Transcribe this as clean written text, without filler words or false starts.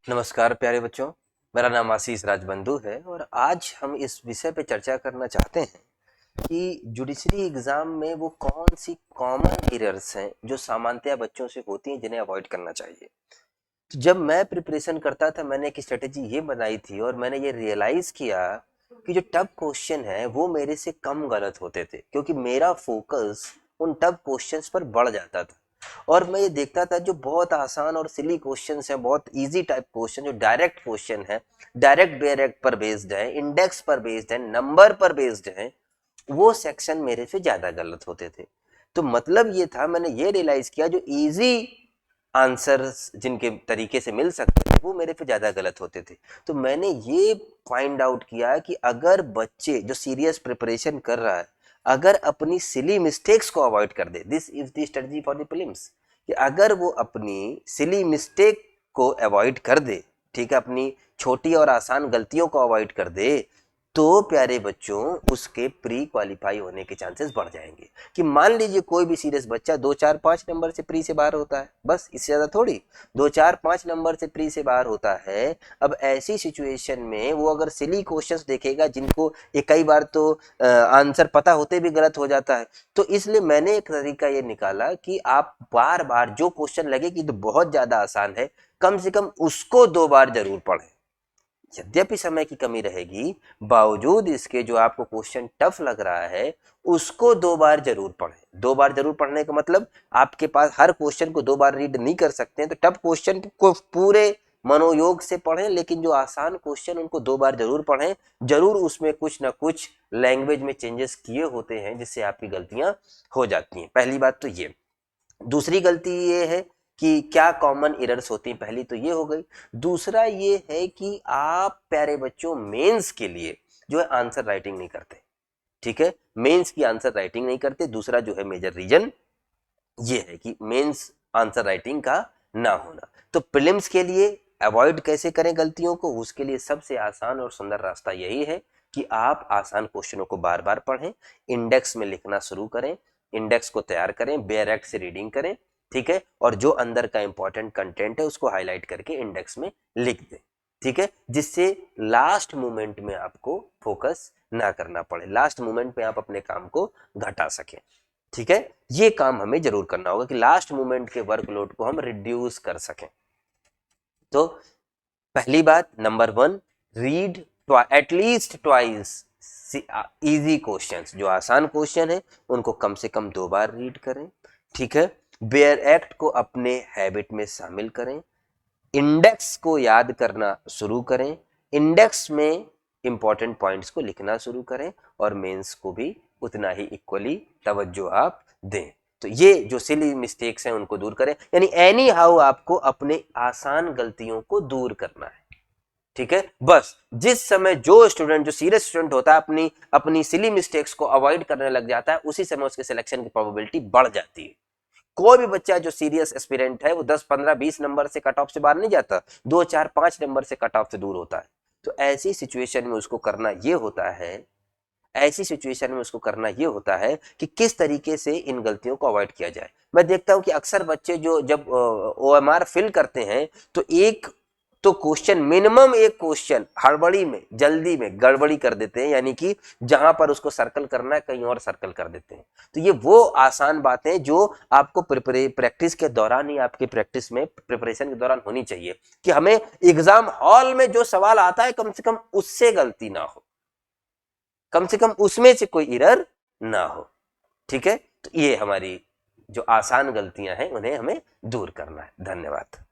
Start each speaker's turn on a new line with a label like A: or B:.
A: नमस्कार प्यारे बच्चों, मेरा नाम आशीष राजबंधु है और आज हम इस विषय पे चर्चा करना चाहते हैं कि जुडिशरी एग्जाम में वो कौन सी कॉमन एरर्स हैं जो सामान्यतया बच्चों से होती हैं जिन्हें अवॉइड करना चाहिए। तो जब मैं प्रिपरेशन करता था मैंने एक स्ट्रेटेजी ये बनाई थी और मैंने ये रियलाइज किया कि जो टफ क्वेश्चन है वो मेरे से कम गलत होते थे क्योंकि मेरा फोकस उन टफ क्वेश्चंस पर बढ़ जाता था और मैं ये देखता था जो बहुत आसान और सिली क्वेश्चंस है, बहुत इजी टाइप क्वेश्चन जो डायरेक्ट क्वेश्चन है, डायरेक्ट डायरेक्ट पर बेस्ड है, इंडेक्स पर बेस्ड है, नंबर पर बेस्ड है, वो सेक्शन मेरे से ज्यादा गलत होते थे। तो मतलब ये था, मैंने ये रियलाइज किया जो इजी आंसर्स जिनके तरीके से मिल सकते थे वो मेरे पे ज्यादा गलत होते थे। तो मैंने ये फाइंड आउट किया कि अगर बच्चे जो सीरियस प्रिपरेशन कर रहा है अगर अपनी सिली मिस्टेक्स को अवॉइड कर दे, this is the strategy for the prelims, कि अगर वो अपनी सिली मिस्टेक को अवॉइड कर दे, ठीक है, अपनी छोटी और आसान गलतियों को अवॉइड कर दे, तो प्यारे बच्चों उसके प्री क्वालिफाई होने के चांसेस बढ़ जाएंगे। कि मान लीजिए कोई भी सीरियस बच्चा 2 4 5 नंबर से प्री से बाहर होता है, बस इससे ज्यादा थोड़ी, 2 4 5 नंबर से प्री से बाहर होता है। अब ऐसी सिचुएशन में वो अगर सिली क्वेश्चंस देखेगा जिनको ये कई बार तो आंसर पता होते भी गलत हो जाता है, तो इसलिए मैंने एक तरीका ये निकाला कि आप बार बार जो क्वेश्चन लगे कि तो बहुत ज्यादा आसान है, कम से कम उसको 2 बार जरूर पढ़ें। यद्यपि समय की कमी रहेगी, बावजूद इसके जो आपको क्वेश्चन टफ लग रहा है उसको 2 बार जरूर पढ़ें। 2 बार जरूर पढ़ने का मतलब आपके पास हर क्वेश्चन को 2 बार रीड नहीं कर सकते हैं, तो टफ क्वेश्चन को पूरे मनोयोग से पढ़ें, लेकिन जो आसान क्वेश्चन उनको 2 बार जरूर पढ़ें। जरूर उसमें कुछ ना कुछ लैंग्वेज में चेंजेस किए होते हैं जिससे आपकी गलतियां हो जाती हैं। पहली बात तो ये। दूसरी गलती ये है कि क्या कॉमन एरर्स होती हैं, पहली तो ये हो गई। दूसरा ये है कि आप प्यारे बच्चों मेंस के लिए जो है आंसर राइटिंग नहीं करते, ठीक है, मेंस की आंसर राइटिंग नहीं करते। दूसरा जो है मेजर रीजन ये है कि मेंस आंसर राइटिंग का ना होना। तो प्रीलिम्स के लिए अवॉइड कैसे करें गलतियों को, उसके लिए सबसे आसान और सुंदर रास्ता यही है कि आप आसान क्वेश्चनों को बार बार पढ़ें, इंडेक्स में लिखना शुरू करें, इंडेक्स को तैयार करें, बेयर एक्ट से रीडिंग करें, ठीक है, और जो अंदर का इंपॉर्टेंट कंटेंट है उसको हाईलाइट करके इंडेक्स में लिख दें, ठीक है, जिससे लास्ट मोमेंट में आपको फोकस ना करना पड़े, लास्ट मोमेंट में आप अपने काम को घटा सकें, ठीक है। ये काम हमें जरूर करना होगा कि लास्ट मोमेंट के वर्कलोड को हम रिड्यूस कर सकें। तो पहली बात, number 1, read at least twice easy questions, जो आसान क्वेश्चन है उनको कम से कम 2 बार रीड करें, ठीक है। बेयर एक्ट को अपने हैबिट में शामिल करें, इंडेक्स को याद करना शुरू करें, इंडेक्स में इंपॉर्टेंट पॉइंट्स को लिखना शुरू करें और मेंस को भी उतना ही इक्वली तवज्जो आप दें। तो ये जो सिली मिस्टेक्स हैं उनको दूर करें, यानी एनी हाउ आपको अपने आसान गलतियों को दूर करना है, ठीक है। बस जिस समय जो स्टूडेंट, जो सीरियस स्टूडेंट होता है, अपनी अपनी सिली मिस्टेक्स को अवॉइड करने लग जाता है, उसी समय उसके सिलेक्शन की प्रोबेबिलिटी बढ़ जाती है। कोई भी बच्चा जो सीरियस एस्पिरेंट है वो 10 15 20 नंबर से कट ऑफ से बाहर नहीं जाता, 2 4 5 नंबर से कट ऑफ से दूर होता है। तो ऐसी सिचुएशन में उसको करना ये होता है, ऐसी सिचुएशन में उसको करना ये होता है कि किस तरीके से इन गलतियों को अवॉइड किया जाए। मैं देखता हूं कि अक्सर बच्चे जो जब ओएमआर फिल करते हैं तो एक तो क्वेश्चन, मिनिमम एक क्वेश्चन हड़बड़ी में, जल्दी में गड़बड़ी कर देते हैं, यानी कि जहां पर उसको सर्कल करना है कहीं और सर्कल कर देते हैं। तो ये वो आसान बातें जो आपको प्रैक्टिस के दौरान ही, आपके प्रैक्टिस में प्रिपरेशन के दौरान होनी चाहिए कि हमें एग्जाम हॉल में जो सवाल आता है कम से कम उससे गलती ना हो, कम से कम उसमें से कोई एरर ना हो, ठीक है। तो ये हमारी जो आसान गलतियां हैं उन्हें हमें दूर करना है। धन्यवाद।